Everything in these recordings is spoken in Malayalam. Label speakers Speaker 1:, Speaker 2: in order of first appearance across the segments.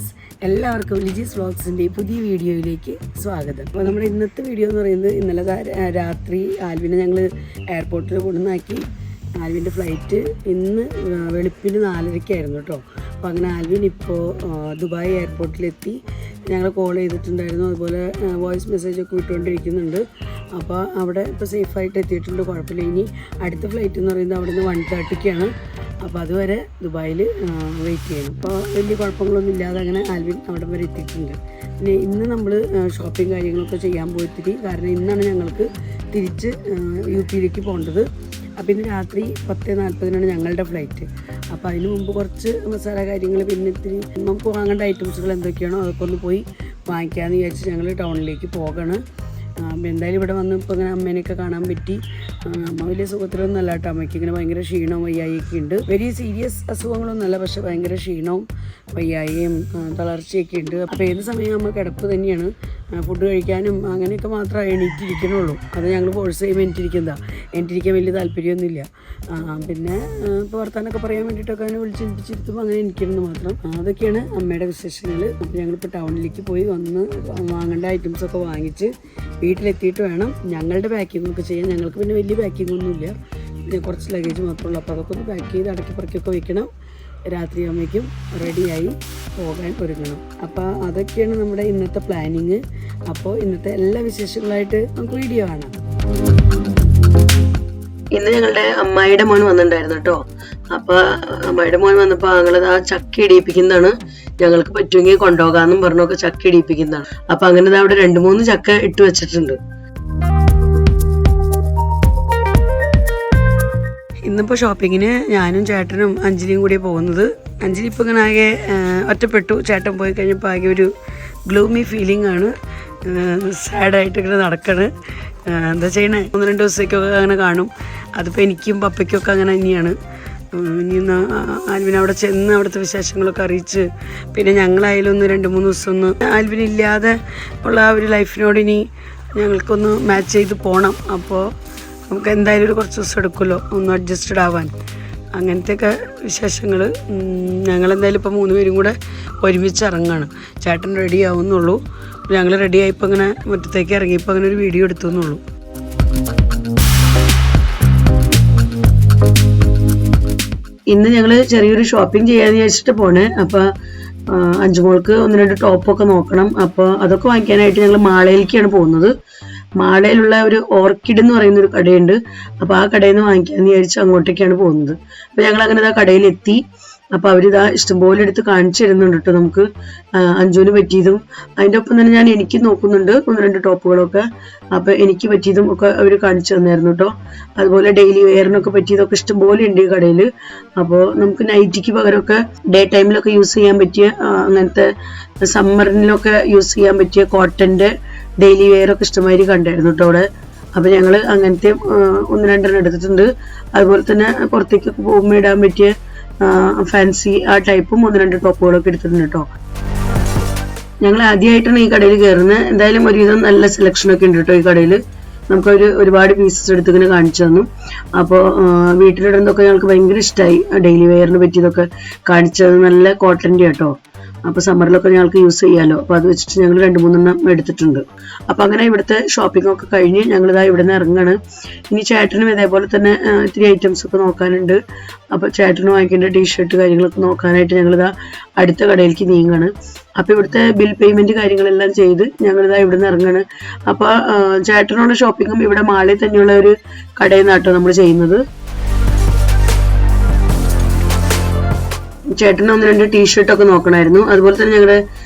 Speaker 1: ഫ്രണ്ട്സ്, എല്ലാവർക്കും ലിജീസ് വ്ളോഗ്സിൻ്റെ പുതിയ വീഡിയോയിലേക്ക് സ്വാഗതം. അപ്പോൾ നമ്മുടെ ഇന്നത്തെ വീഡിയോ എന്ന് പറയുന്നത് ഇന്നലെ രാത്രി ആൽവിനെ ഞങ്ങൾ എയർപോർട്ടിൽ കൊണ്ടുവന്നാക്കി. ആൽവിൻ്റെ ഫ്ലൈറ്റ് ഇന്ന് വെളുപ്പിന് 4:30 കേട്ടോ. അപ്പോൾ അങ്ങനെ ആൽവിൻ ഇപ്പോൾ ദുബായ് എയർപോർട്ടിലെത്തി. ഞങ്ങൾ കോൾ ചെയ്തിട്ടുണ്ടായിരുന്നു, അതുപോലെ വോയിസ് മെസ്സേജൊക്കെ വിട്ടുകൊണ്ടിരിക്കുന്നുണ്ട്. അപ്പോൾ അവിടെ ഇപ്പോൾ സേഫായിട്ട് എത്തിയിട്ടുണ്ട്, കുഴപ്പമില്ല. ഇനി അടുത്ത ഫ്ലൈറ്റ് എന്ന് പറയുന്നത് അവിടെ നിന്ന് 1:30-ക്കാണ്. അപ്പോൾ അതുവരെ ദുബായിൽ വെയിറ്റ് ചെയ്യണം. അപ്പോൾ വലിയ കുഴപ്പങ്ങളൊന്നും ഇല്ലാതെ അങ്ങനെ ആൽവിൻ അവിടെ വരെ എത്തിയിട്ടുണ്ട്. പിന്നെ ഇന്ന് നമ്മൾ ഷോപ്പിംഗ് കാര്യങ്ങളൊക്കെ ചെയ്യാൻ പോയിത്തിരി, കാരണം ഇന്നാണ് ഞങ്ങൾക്ക് തിരിച്ച് UP-യിലേക്ക് പോകേണ്ടത്. അപ്പോൾ ഇന്ന് രാത്രി 10:40-നാണ് ഞങ്ങളുടെ ഫ്ലൈറ്റ്. അപ്പോൾ അതിന് മുമ്പ് കുറച്ച് മസാല കാര്യങ്ങൾ, പിന്നെ ഇത്തിരി നമുക്ക് വാങ്ങേണ്ട ഐറ്റംസുകൾ എന്തൊക്കെയാണോ അതൊക്കെ ഒന്ന് പോയി വാങ്ങിക്കാമെന്ന് വിചാരിച്ച് ഞങ്ങൾ ടൗണിലേക്ക് പോകണം. എന്തായാലും ഇവിടെ വന്ന് ഇപ്പോൾ ഇങ്ങനെ അമ്മേനെയൊക്കെ കാണാൻ പറ്റി. അമ്മ വലിയ സുഖത്തിലൊന്നും അല്ല കേട്ടോ. അമ്മയ്ക്ക് ഇങ്ങനെ ഭയങ്കര ക്ഷീണവും വയ്യായിയൊക്കെ ഉണ്ട്. വലിയ സീരിയസ് അസുഖങ്ങളൊന്നുമല്ല, പക്ഷേ ഭയങ്കര ക്ഷീണവും വയ്യായിയും തളർച്ചയൊക്കെ ഉണ്ട്. അപ്പോൾ ഏത് സമയം അമ്മ കിടപ്പ് തന്നെയാണ്. ഫുഡ് കഴിക്കാനും അങ്ങനെയൊക്കെ മാത്രമേ എണീറ്റിരിക്കണുള്ളൂ. അത് ഞങ്ങൾ ഫോഴ്സ് ചെയ്യുമ്പോൾ എണീറ്റിരിക്കാൻ വലിയ താല്പര്യമൊന്നുമില്ല. പിന്നെ ഇപ്പോൾ വർത്താനൊക്കെ പറയാൻ വേണ്ടിയിട്ടൊക്കെ അങ്ങനെ വിളിച്ചിരുത്തുമ്പോൾ അങ്ങനെ എനിക്കിരുന്നു മാത്രം. അതൊക്കെയാണ് അമ്മയുടെ വിശേഷങ്ങൾ. അപ്പോൾ ഞങ്ങളിപ്പോൾ ടൗണിലേക്ക് പോയി വന്ന് വാങ്ങേണ്ട ഐറ്റംസൊക്കെ വാങ്ങിച്ച് വീട്ടിലെത്തിയിട്ട് വേണം ഞങ്ങളുടെ പാക്കിങ്ങൊക്കെ ചെയ്യാൻ. ഞങ്ങൾക്ക് പിന്നെ വലിയ പാക്കിങ്ങൊന്നുമില്ല, പിന്നെ കുറച്ച് ലഗേജ് മാത്രമേ ഉള്ളൂ. അപ്പോൾ അതൊക്കെ ഒന്ന് പാക്ക് ചെയ്ത് അടക്കി പറക്കിയൊക്കെ വെക്കണം. രാത്രി ആകുമ്പോഴേക്കും റെഡിയായി പോകാൻ ഒരുങ്ങണം. അപ്പോൾ അതൊക്കെയാണ് നമ്മുടെ ഇന്നത്തെ പ്ലാനിങ്. അപ്പോൾ ഇന്നത്തെ എല്ലാ വിശേഷങ്ങളായിട്ട് നമുക്ക് വീഡിയോ കാണാം. ഇന്ന് ഞങ്ങളുടെ അമ്മായിയുടെ മോൻ വന്നിട്ടുണ്ടായിരുന്നു കേട്ടോ. അപ്പോൾ അമ്മായിയുടെ മോൻ വന്നപ്പോൾ ഞങ്ങളത് ആ ചക്ക ഇടിയിപ്പിക്കുന്നതാണ്. ഞങ്ങൾക്ക് പറ്റുമെങ്കിൽ കൊണ്ടുപോകാമെന്നും പറഞ്ഞൊക്കെ ചക്ക ഇടിയിപ്പിക്കുന്നതാണ്. അപ്പം അങ്ങനെ അവിടെ 2-3 ചക്ക ഇട്ട് വെച്ചിട്ടുണ്ട്. ഇന്നിപ്പോൾ ഷോപ്പിങ്ങിന് ഞാനും ചേട്ടനും അഞ്ജലിയും കൂടി പോകുന്നത്. അഞ്ജലി ഇപ്പോൾ ഇങ്ങനെ ആകെ ഒറ്റപ്പെട്ടു. ചേട്ടൻ പോയി കഴിഞ്ഞപ്പോൾ ആകെ ഒരു ഗ്ലൂമി ഫീലിംഗ് ആണ്. സാഡായിട്ട് ഇങ്ങനെ നടക്കണ്. എന്താ ചെയ്യണേ, 1-2 ദിവസത്തേക്കൊക്കെ അങ്ങനെ കാണും. അതിപ്പോൾ എനിക്കും പപ്പയ്ക്കൊക്കെ അങ്ങനെ തന്നെയാണ്. ഇനി ആൽവിൻ അവിടെ ചെന്ന് അവിടുത്തെ വിശേഷങ്ങളൊക്കെ അറിയിച്ച്, പിന്നെ ഞങ്ങളായാലും 1-2-3 ദിവസം ആൽവിനില്ലാതെ ഉള്ള ആ ഒരു ലൈഫിനോട് ഇനി ഞങ്ങൾക്കൊന്ന് മാച്ച് ചെയ്ത് പോകണം. അപ്പോൾ നമുക്ക് എന്തായാലും ഒരു കുറച്ച് ദിവസം എടുക്കുമല്ലോ ഒന്ന് അഡ്ജസ്റ്റഡ് ആവാൻ. അങ്ങനത്തെയൊക്കെ വിശേഷങ്ങൾ. ഞങ്ങളെന്തായാലും ഇപ്പോൾ 3 പേരും കൂടെ ഒരുമിച്ച് ഇറങ്ങാണ്. ചേട്ടൻ റെഡി ആവുന്നുള്ളൂ. ഞങ്ങൾ റെഡി ആയിപ്പോൾ ഇങ്ങനെ മുറ്റത്തേക്ക് ഇറങ്ങിയപ്പോൾ അങ്ങനെ ഒരു വീഡിയോ എടുത്തു എന്നുള്ളൂ. ഇന്ന് ഞങ്ങൾ ചെറിയൊരു ഷോപ്പിംഗ് ചെയ്യാന്ന് വിചാരിച്ചിട്ട് പോണേ. അപ്പോൾ അഞ്ചുമോൾക്ക് 1-2 ടോപ്പൊക്കെ നോക്കണം. അപ്പോൾ അതൊക്കെ വാങ്ങിക്കാനായിട്ട് ഞങ്ങൾ മാളയിലേക്കാണ് പോകുന്നത്. മാളയിലുള്ള ഒരു ഓർക്കിഡ് എന്ന് പറയുന്ന ഒരു കടയുണ്ട്. അപ്പോൾ ആ കടയിൽ നിന്ന് വാങ്ങിക്കാമെന്ന് വിചാരിച്ച് അങ്ങോട്ടേക്കാണ് പോകുന്നത്. അപ്പോൾ ഞങ്ങൾ അങ്ങനെ ആ കടയിലെത്തി. അപ്പോൾ അവരിതാ ഇഷ്ടംപോലെ എടുത്ത് കാണിച്ചു തരുന്നുണ്ട് കേട്ടോ നമുക്ക് അഞ്ജുവിന് പറ്റിയതും. അതിൻ്റെ ഒപ്പം തന്നെ ഞാൻ എനിക്ക് നോക്കുന്നുണ്ട് 1-2 ടോപ്പുകളൊക്കെ. അപ്പോൾ എനിക്ക് പറ്റിയതും ഒക്കെ അവർ കാണിച്ചു തന്നായിരുന്നു കേട്ടോ. അതുപോലെ ഡെയിലി വെയറിനൊക്കെ പറ്റിയതൊക്കെ ഇഷ്ടംപോലെ ഉണ്ട് ഈ കടയിൽ. അപ്പോൾ നമുക്ക് നൈറ്റിക്ക് പകരമൊക്കെ ഡേ ടൈമിലൊക്കെ യൂസ് ചെയ്യാൻ പറ്റിയ, അങ്ങനത്തെ സമ്മറിനൊക്കെ യൂസ് ചെയ്യാൻ പറ്റിയ കോട്ടൻ്റെ ഡെയിലി വെയറൊക്കെ ഇഷ്ടമാതിരി കണ്ടായിരുന്നു കേട്ടോ അവിടെ. അപ്പോൾ ഞങ്ങൾ അങ്ങനത്തെ 1-2 എടുത്തിട്ടുണ്ട്. അതുപോലെ തന്നെ പുറത്തേക്കൊക്കെ പോകുമ്പോൾ ഇടാൻ പറ്റിയ ഫാൻസി ആ ടൈപ്പും 1-2 ടോപ്പുകളൊക്കെ എടുത്തിട്ടുണ്ട് കേട്ടോ. ഞങ്ങൾ ആദ്യമായിട്ടാണ് ഈ കടയിൽ കയറുന്നത്. എന്തായാലും ഒരുവിധം നല്ല സെലക്ഷനൊക്കെ ഉണ്ട് കേട്ടോ ഈ കടയിൽ. നമുക്കൊരു ഒരുപാട് പീസസ് എടുത്ത് ഇങ്ങനെ കാണിച്ചു തന്നു. അപ്പോൾ വീട്ടിലിടുന്നതൊക്കെ ഞങ്ങൾക്ക് ഭയങ്കര ഇഷ്ടമായി. ഡെയിലി വെയറിന് പറ്റിയതൊക്കെ കാണിച്ചത് നല്ല കോട്ടൻ്റെ കേട്ടോ. അപ്പോൾ സമ്മറിലൊക്കെ ഞങ്ങൾക്ക് യൂസ് ചെയ്യാമല്ലോ. അപ്പോൾ അത് വെച്ചിട്ട് ഞങ്ങൾ 2-3 എടുത്തിട്ടുണ്ട്. അപ്പോൾ അങ്ങനെ ഇവിടുത്തെ ഷോപ്പിംഗ് ഒക്കെ കഴിഞ്ഞ് ഞങ്ങളിതാ ഇവിടെ നിന്ന് ഇറങ്ങാണ്. ഇനി ചേട്ടനും ഇതേപോലെ തന്നെ ഇത്തിരി ഐറ്റംസ് ഒക്കെ നോക്കാനുണ്ട്. അപ്പോൾ ചേട്ടന് വാങ്ങിക്കേണ്ട ടീഷർട്ട് കാര്യങ്ങളൊക്കെ നോക്കാനായിട്ട് ഞങ്ങളിതാ അടുത്ത കടയിലേക്ക് നീങ്ങാണ്. അപ്പോൾ ഇവിടുത്തെ ബിൽ പേയ്മെൻറ്റ് കാര്യങ്ങളെല്ലാം ചെയ്ത് ഞങ്ങളിതാ ഇവിടെ നിന്ന് ഇറങ്ങാണ്. അപ്പോൾ ചേട്ടനുള്ള ഷോപ്പിങ്ങും ഇവിടെ മാളയിൽ തന്നെയുള്ള ഒരു കടയിൽ നിന്നാട്ടോ നമ്മൾ ചെയ്യുന്നത്. ചേട്ടന് 1-2 ടീഷർട്ടൊക്കെ നോക്കണമായിരുന്നു. അതുപോലെ തന്നെ ഞങ്ങളുടെ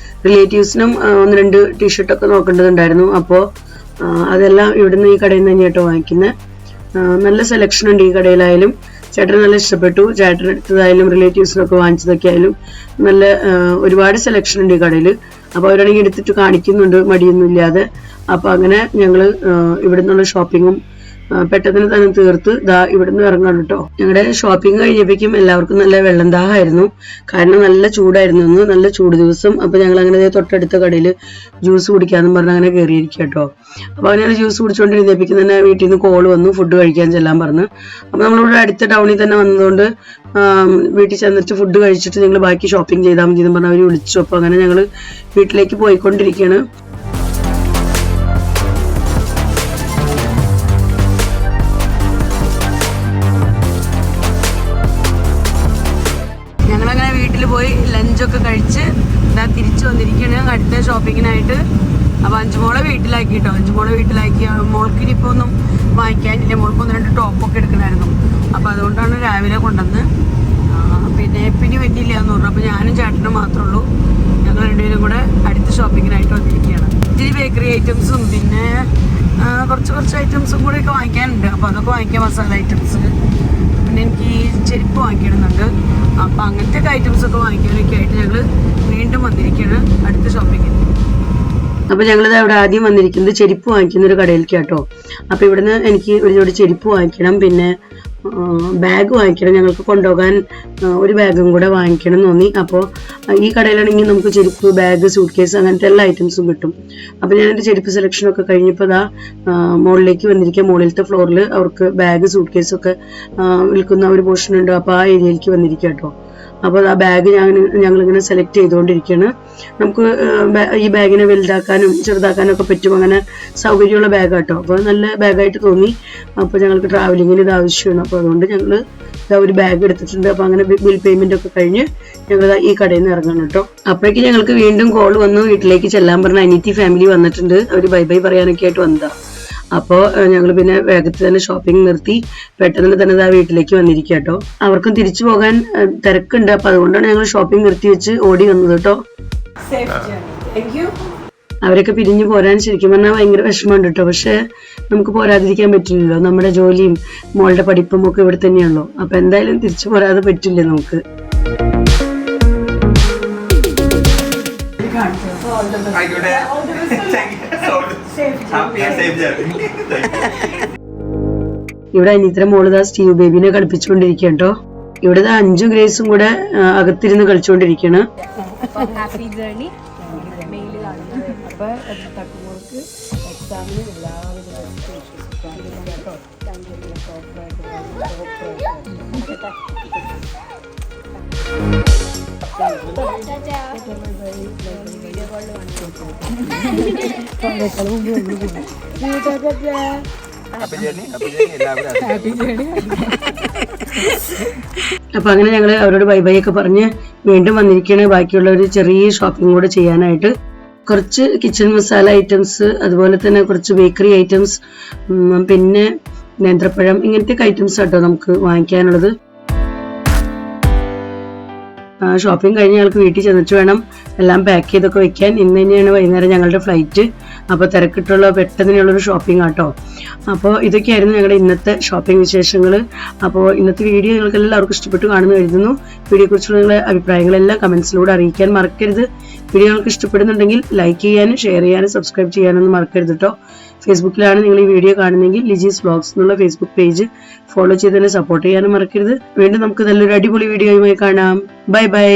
Speaker 1: റിലേറ്റീവ്സിനും 1-2 ടീഷർട്ടൊക്കെ നോക്കേണ്ടതുണ്ടായിരുന്നു. അപ്പോൾ അതെല്ലാം ഇവിടുന്ന് ഈ കടയിൽ നിന്ന് തന്നെയാട്ടോ വാങ്ങിക്കുന്നത്. നല്ല സെലക്ഷൻ ഉണ്ട് ഈ കടയിലായാലും. ചേട്ടന് നല്ല ഇഷ്ടപ്പെട്ടു. ചേട്ടൻ എടുത്തതായാലും റിലേറ്റീവ്സിനൊക്കെ വാങ്ങിച്ചതൊക്കെ ആയാലും നല്ല ഒരുപാട് സെലക്ഷൻ ഉണ്ട് ഈ കടയിൽ. അപ്പോൾ അവരാണെങ്കിൽ എടുത്തിട്ട് കാണിക്കുന്നുണ്ട് മടിയൊന്നും ഇല്ലാതെ. അപ്പോൾ അങ്ങനെ ഞങ്ങൾ ഇവിടെ നിന്നുള്ള ഷോപ്പിങ്ങും പെട്ടെന്ന് തന്നെ തീർത്ത് ഇവിടുന്ന് ഇറങ്ങാണ് കേട്ടോ. ഞങ്ങളുടെ ഷോപ്പിംഗ് കഴിഞ്ഞപ്പോഴേക്കും എല്ലാവർക്കും നല്ല വെള്ളം ദാഹമായിരുന്നു. കാരണം നല്ല ചൂടായിരുന്നു, ഇന്ന് നല്ല ചൂട് ദിവസം. അപ്പൊ ഞങ്ങൾ അങ്ങനെ തൊട്ടടുത്ത കടയിൽ ജ്യൂസ് കുടിക്കാന്നും പറഞ്ഞ് അങ്ങനെ കയറിയിരിക്കുക കേട്ടോ. അപ്പൊ അങ്ങനെ ജ്യൂസ് കുടിച്ചുകൊണ്ടിരുന്നപ്പോഴേക്കും തന്നെ വീട്ടിൽ നിന്ന് കോൾ വന്നു, ഫുഡ് കഴിക്കാൻ ചെല്ലാൻ പറഞ്ഞു. അപ്പൊ നമ്മളിവിടെ അടുത്ത ടൗണിൽ തന്നെ വന്നതുകൊണ്ട് വീട്ടിൽ ചെന്നിട്ട് ഫുഡ് കഴിച്ചിട്ട് ഞങ്ങൾ ബാക്കി ഷോപ്പിംഗ് ചെയ്താൽ മതി എന്ന് പറഞ്ഞ് അവർ വിളിച്ചു. അപ്പൊ അങ്ങനെ ഞങ്ങൾ വീട്ടിലേക്ക് പോയിക്കൊണ്ടിരിക്കുകയാണ്. ഞങ്ങളങ്ങനെ വീട്ടിൽ പോയി ലഞ്ചൊക്കെ കഴിച്ച് തിരിച്ചു വന്നിരിക്കുകയാണ് അടുത്ത ഷോപ്പിങ്ങിനായിട്ട്. അപ്പോൾ അഞ്ചുമോളെ വീട്ടിലാക്കിട്ടോ, അഞ്ചുമോളെ വീട്ടിലാക്കി. മോൾക്കിനി ഇപ്പോൾ ഒന്നും വാങ്ങിക്കാനില്ല, മോൾക്ക് 1-2 ടോപ്പൊക്കെ എടുക്കണമായിരുന്നു. അപ്പോൾ അതുകൊണ്ടാണ് രാവിലെ കൊണ്ടുവന്ന്. പിന്നെ പിന്നെ പറ്റിയില്ല എന്ന് പറഞ്ഞു. അപ്പോൾ ഞാനും ചേട്ടനും മാത്രമേ ഉള്ളൂ. ഞങ്ങൾ രണ്ടുപേരും കൂടെ അടുത്ത ഷോപ്പിങ്ങിനായിട്ട് വന്നിരിക്കുകയാണ്. ഇത്തിരി ബേക്കറി ഐറ്റംസും പിന്നെ കുറച്ച് ഐറ്റംസും കൂടെ ഒക്കെ വാങ്ങിക്കാനുണ്ട്. അപ്പോൾ അതൊക്കെ വാങ്ങിക്കാം, മസാല ഐറ്റംസ്. പിന്നെ എനിക്ക് ഈ ചെരുപ്പ് വാങ്ങിക്കണമെന്നുണ്ട്. അപ്പം അങ്ങനത്തെ ഐറ്റംസൊക്കെ വാങ്ങിക്കാനൊക്കെ ആയിട്ട് ഞങ്ങൾ വീണ്ടും വന്നിരിക്കുകയാണ് അടുത്ത ഷോപ്പിങ്ങിന്. അപ്പോൾ ഞങ്ങളിത് അവിടെ ആദ്യം വന്നിരിക്കുന്നത് ചെരുപ്പ് വാങ്ങിക്കുന്ന ഒരു കടയിലേക്ക് കേട്ടോ. അപ്പോൾ ഇവിടുന്ന് എനിക്ക് ഒരു ജോഡി ചെരുപ്പ് വാങ്ങിക്കണം, പിന്നെ ബാഗ് വാങ്ങിക്കണം. ഞങ്ങൾക്ക് കൊണ്ടുപോകാൻ ഒരു ബാഗും കൂടെ വാങ്ങിക്കണം എന്ന് തോന്നി. അപ്പോൾ ഈ കടയിലാണെങ്കിൽ നമുക്ക് ചെരുപ്പ്, ബാഗ്, സൂട്ട് കേസ് അങ്ങനത്തെ എല്ലാ ഐറ്റംസും കിട്ടും. അപ്പോൾ ഞാൻ എൻ്റെ ചെരുപ്പ് സെലക്ഷനൊക്കെ കഴിഞ്ഞപ്പോൾ മുകളിലേക്ക് വന്നിരിക്കുക. മുകളിലത്തെ ഫ്ലോറിൽ അവർക്ക് ബാഗ്, സൂട്ട് കേസൊക്കെ വിൽക്കുന്ന ഒരു പോർഷൻ ഉണ്ട്. അപ്പോൾ ആ ഏരിയയിലേക്ക് വന്നിരിക്കുക കേട്ടോ. അപ്പോൾ ആ ബാഗ് ഞങ്ങളിങ്ങനെ സെലക്ട് ചെയ്തുകൊണ്ടിരിക്കുകയാണ്. നമുക്ക് ഈ ബാഗിനെ വലുതാക്കാനും ചെറുതാക്കാനും ഒക്കെ പറ്റും, അങ്ങനെ സൗകര്യമുള്ള ബാഗ് കേട്ടോ. അപ്പോൾ നല്ല ബാഗായിട്ട് തോന്നി. അപ്പോൾ ഞങ്ങൾക്ക് ട്രാവലിങ്ങിന് ഇത് ആവശ്യമാണ്. അപ്പോൾ അതുകൊണ്ട് ഞങ്ങൾ ഒരു ബാഗ് എടുത്തിട്ടുണ്ട്. അപ്പോൾ അങ്ങനെ ബിൽ പേയ്മെന്റ് ഒക്കെ കഴിഞ്ഞ് ഞങ്ങൾ ഈ കടയിൽ നിന്ന് ഇറങ്ങണം കേട്ടോ. അപ്പോഴേക്കും ഞങ്ങൾക്ക് വീണ്ടും കോൾ വന്നു, വീട്ടിലേക്ക് ചെല്ലാൻ പറഞ്ഞ അനിയത്തി ഫാമിലി വന്നിട്ടുണ്ട്. അവർ ബൈ ബൈ പറയാനൊക്കെ ആയിട്ട് വന്നതാ. അപ്പോൾ ഞങ്ങൾ പിന്നെ വേഗത്തിൽ തന്നെ ഷോപ്പിംഗ് നിർത്തി പെട്ടെന്ന് തന്നെ വീട്ടിലേക്ക് വന്നിരിക്കുക കേട്ടോ. അവർക്കും തിരിച്ചു പോകാൻ തിരക്കുണ്ട്. അപ്പോൾ അതുകൊണ്ടാണ് ഞങ്ങൾ ഷോപ്പിംഗ് നിർത്തി വെച്ച് ഓടി വന്നത് കേട്ടോ. അവരൊക്കെ പിരിഞ്ഞു പോരാൻ ശരിക്കും പറഞ്ഞാൽ ഭയങ്കര വിഷമമുണ്ട് കേട്ടോ. പക്ഷെ നമുക്ക് പോരാതിരിക്കാൻ പറ്റില്ലല്ലോ, നമ്മുടെ ജോലിയും മോളുടെ പഠിപ്പും ഒക്കെ ഇവിടെ തന്നെയാണല്ലോ. അപ്പൊ എന്തായാലും തിരിച്ചു പോരാതെ പറ്റില്ല നമുക്ക്. ഇവിടെ അനിയത്തിയുടെ മോള് സ്റ്റീവ് ബേബിനെ കളിപ്പിച്ചുകൊണ്ടിരിക്കുക കേട്ടോ. ഇവിടെ 5 ഗ്രേസും കൂടെ അകത്തിരുന്ന് കളിച്ചുകൊണ്ടിരിക്കുകയാണ്. അപ്പൊ അങ്ങനെ ഞങ്ങള് അവരോട് ബൈ ബൈ ഒക്കെ പറഞ്ഞ് വീണ്ടും വന്നിരിക്കുകയാണ്. ബാക്കിയുള്ള ഒരു ചെറിയ ഷോപ്പിംഗ് കൂടെ ചെയ്യാനായിട്ട്. കുറച്ച് കിച്ചൺ മസാല ഐറ്റംസ്, അതുപോലെ തന്നെ കുറച്ച് ബേക്കറി ഐറ്റംസ്, പിന്നെ നേന്ത്രപ്പഴം, ഇങ്ങനത്തെ ഐറ്റംസ് ആട്ടോ നമുക്ക് വാങ്ങിക്കാനുള്ളത്. ഷോപ്പിംഗ് കഴിഞ്ഞ് ഞങ്ങൾക്ക് വീട്ടിൽ ചെന്നിട്ട് വേണം എല്ലാം പാക്ക് ചെയ്തൊക്കെ വെക്കാൻ. ഇന്ന് തന്നെയാണ് വൈകുന്നേരം ഞങ്ങളുടെ ഫ്ലൈറ്റ്. അപ്പോൾ തിരക്കിട്ടുള്ള പെട്ടെന്നുള്ളൊരു ഷോപ്പിംഗ് ആട്ടോ. അപ്പോൾ ഇതൊക്കെയായിരുന്നു ഞങ്ങളുടെ ഇന്നത്തെ ഷോപ്പിംഗ് വിശേഷങ്ങൾ. അപ്പോൾ ഇന്നത്തെ വീഡിയോ നിങ്ങൾക്ക് എല്ലാവർക്കും ഇഷ്ടപ്പെട്ടു കാണുന്നു കരുതുന്നു. വീഡിയോയെക്കുറിച്ചുള്ള നിങ്ങളുടെ അഭിപ്രായങ്ങളെല്ലാം കമൻസിലൂടെ അറിയിക്കാൻ മറക്കരുത്. വീഡിയോ നിങ്ങൾക്ക് ഇഷ്ടപ്പെടുന്നുണ്ടെങ്കിൽ ലൈക്ക് ചെയ്യാനും ഷെയർ ചെയ്യാനും സബ്സ്ക്രൈബ് ചെയ്യാനൊന്നും മറക്കരുത് കേട്ടോ. ഫേസ്ബുക്കിലാണ് നിങ്ങൾ ഈ വീഡിയോ കാണുന്നതെങ്കിൽ ലിജീസ് വ്ലോഗ്സ് എന്നുള്ള ഫേസ്ബുക്ക് പേജ് ഫോളോ ചെയ്ത് തന്നെ സപ്പോർട്ട് ചെയ്യാനും മറക്കരുത്. വീണ്ടും നമുക്ക് നല്ലൊരു അടിപൊളി വീഡിയോയുമായി കാണാം. Bye bye.